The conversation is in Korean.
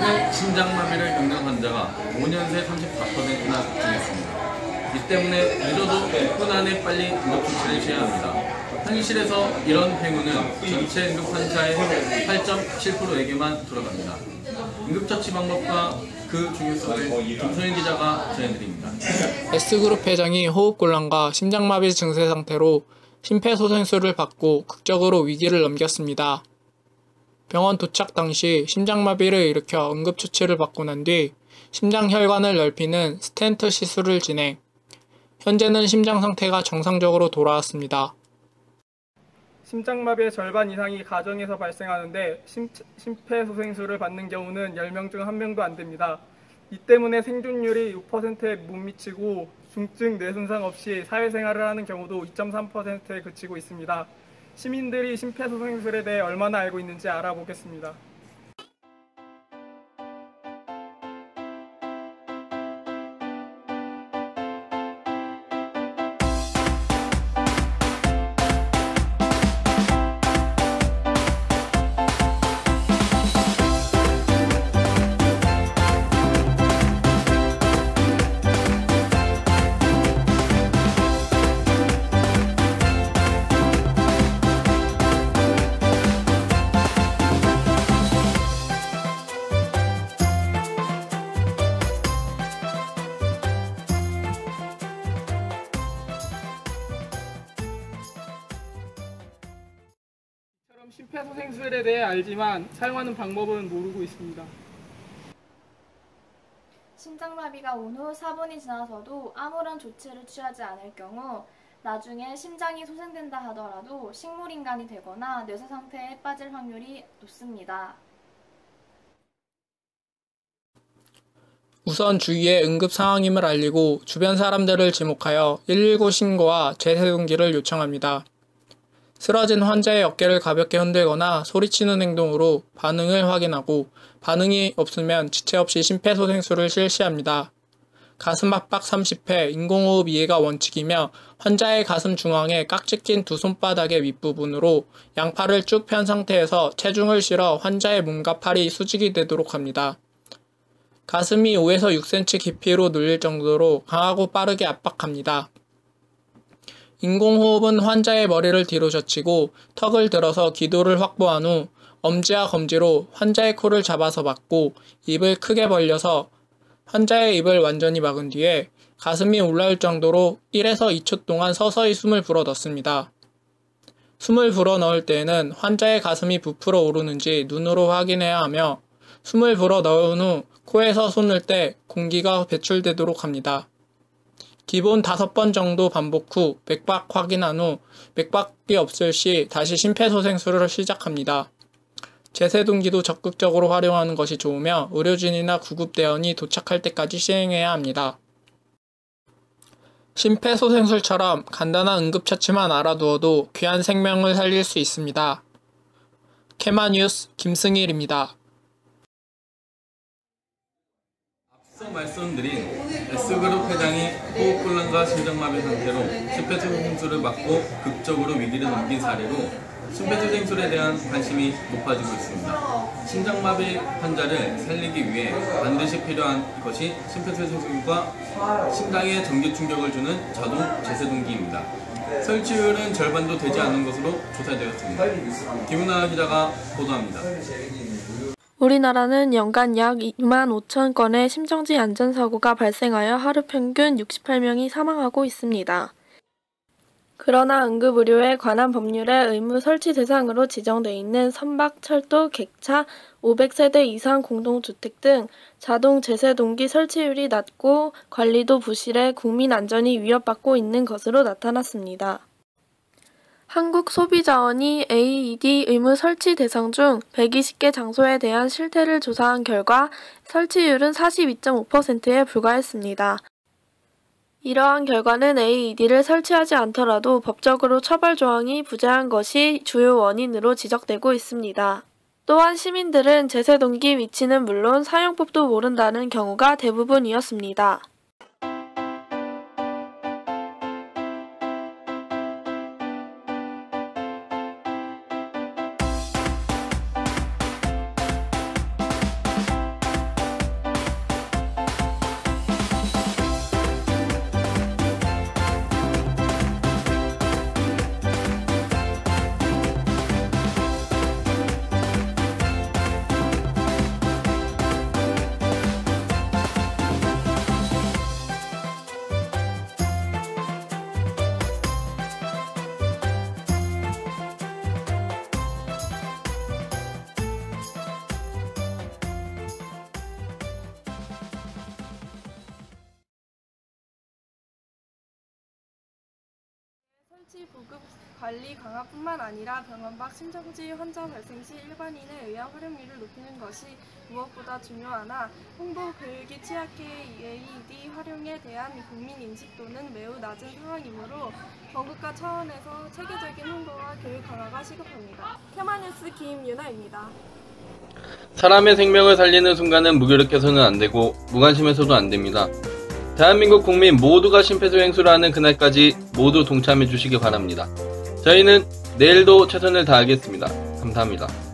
최근 심장마비를 겪는 환자가 5년 새 34%나 급증했습니다. 이 때문에 늦어도 6분 안에 빨리 응급조치를 취해야 합니다. 현실에서 이런 행운은 전체 응급 환자의 8.7%에게만 돌아갑니다. 응급처치 방법과 그 중요성을 김소연 기자가 전해드립니다. S그룹 회장이 호흡곤란과 심장마비 증세 상태로 심폐소생술을 받고 극적으로 위기를 넘겼습니다. 병원 도착 당시 심장마비를 일으켜 응급처치를 받고 난 뒤 심장혈관을 넓히는 스텐트 시술을 진행. 현재는 심장 상태가 정상적으로 돌아왔습니다. 심장마비의 절반 이상이 가정에서 발생하는데 심폐소생술을 받는 경우는 10명 중 1명도 안 됩니다. 이 때문에 생존율이 6%에 못 미치고 중증 뇌손상 없이 사회생활을 하는 경우도 2.3%에 그치고 있습니다. 시민들이 심폐소생술에 대해 얼마나 알고 있는지 알아보겠습니다. 심폐소생술에 대해 알지만 사용하는 방법은 모르고 있습니다. 심장마비가 온 후 4분이 지나서도 아무런 조치를 취하지 않을 경우 나중에 심장이 소생된다 하더라도 식물인간이 되거나 뇌사 상태에 빠질 확률이 높습니다. 우선 주위에 응급 상황임을 알리고 주변 사람들을 지목하여 119 신고와 제세동기를 요청합니다. 쓰러진 환자의 어깨를 가볍게 흔들거나 소리치는 행동으로 반응을 확인하고 반응이 없으면 지체 없이 심폐소생술을 실시합니다. 가슴 압박 30회, 인공호흡 2회가 원칙이며 환자의 가슴 중앙에 깍지 낀 두 손바닥의 윗부분으로 양팔을 쭉 편 상태에서 체중을 실어 환자의 몸과 팔이 수직이 되도록 합니다. 가슴이 5에서 6cm 깊이로 눌릴 정도로 강하고 빠르게 압박합니다. 인공호흡은 환자의 머리를 뒤로 젖히고 턱을 들어서 기도를 확보한 후 엄지와 검지로 환자의 코를 잡아서 막고 입을 크게 벌려서 환자의 입을 완전히 막은 뒤에 가슴이 올라올 정도로 1에서 2초 동안 서서히 숨을 불어 넣습니다. 숨을 불어 넣을 때에는 환자의 가슴이 부풀어 오르는지 눈으로 확인해야 하며 숨을 불어 넣은 후 코에서 손을 떼 공기가 배출되도록 합니다. 기본 5번 정도 반복 후 맥박 확인한 후 맥박이 없을 시 다시 심폐소생술을 시작합니다. 제세동기도 적극적으로 활용하는 것이 좋으며 의료진이나 구급대원이 도착할 때까지 시행해야 합니다. 심폐소생술처럼 간단한 응급처치만 알아두어도 귀한 생명을 살릴 수 있습니다. 케마뉴스 김승일입니다. 앞서 말씀드린 S그룹 회장이 호흡곤란과 심장마비 상태로 심폐소생술을 받고 극적으로 위기를 넘긴 사례로 심폐소생술에 대한 관심이 높아지고 있습니다. 심장마비 환자를 살리기 위해 반드시 필요한 것이 심폐소생술과 심장에 전기 충격을 주는 자동 제세동기입니다. 설치율은 절반도 되지 않은 것으로 조사되었습니다. 김은아 기자가 보도합니다. 우리나라는 연간 약 2만 5천 건의 심정지 안전사고가 발생하여 하루 평균 68명이 사망하고 있습니다. 그러나 응급의료에 관한 법률에 의무 설치 대상으로 지정돼 있는 선박, 철도, 객차, 500세대 이상 공동주택 등 자동 제세동기 설치율이 낮고 관리도 부실해 국민 안전이 위협받고 있는 것으로 나타났습니다. 한국소비자원이 AED 의무 설치 대상 중 120개 장소에 대한 실태를 조사한 결과 설치율은 42.5%에 불과했습니다. 이러한 결과는 AED를 설치하지 않더라도 법적으로 처벌 조항이 부재한 것이 주요 원인으로 지적되고 있습니다. 또한 시민들은 제세동기 위치는 물론 사용법도 모른다는 경우가 대부분이었습니다. 설치 보급 관리 강화뿐만 아니라 병원 밖 심정지 환자 발생 시 일반인에 의한 활용률을 높이는 것이 무엇보다 중요하나 홍보 교육이 취약해 AED 활용에 대한 국민 인식도는 매우 낮은 상황이므로 전국가 차원에서 체계적인 홍보와 교육 강화가 시급합니다. 테마뉴스 김유나입니다. 사람의 생명을 살리는 순간은 무기력해서는 안 되고 무관심해서도 안 됩니다. 대한민국 국민 모두가 심폐소생술을 하는 그날까지 모두 동참해 주시기 바랍니다. 저희는 내일도 최선을 다하겠습니다. 감사합니다.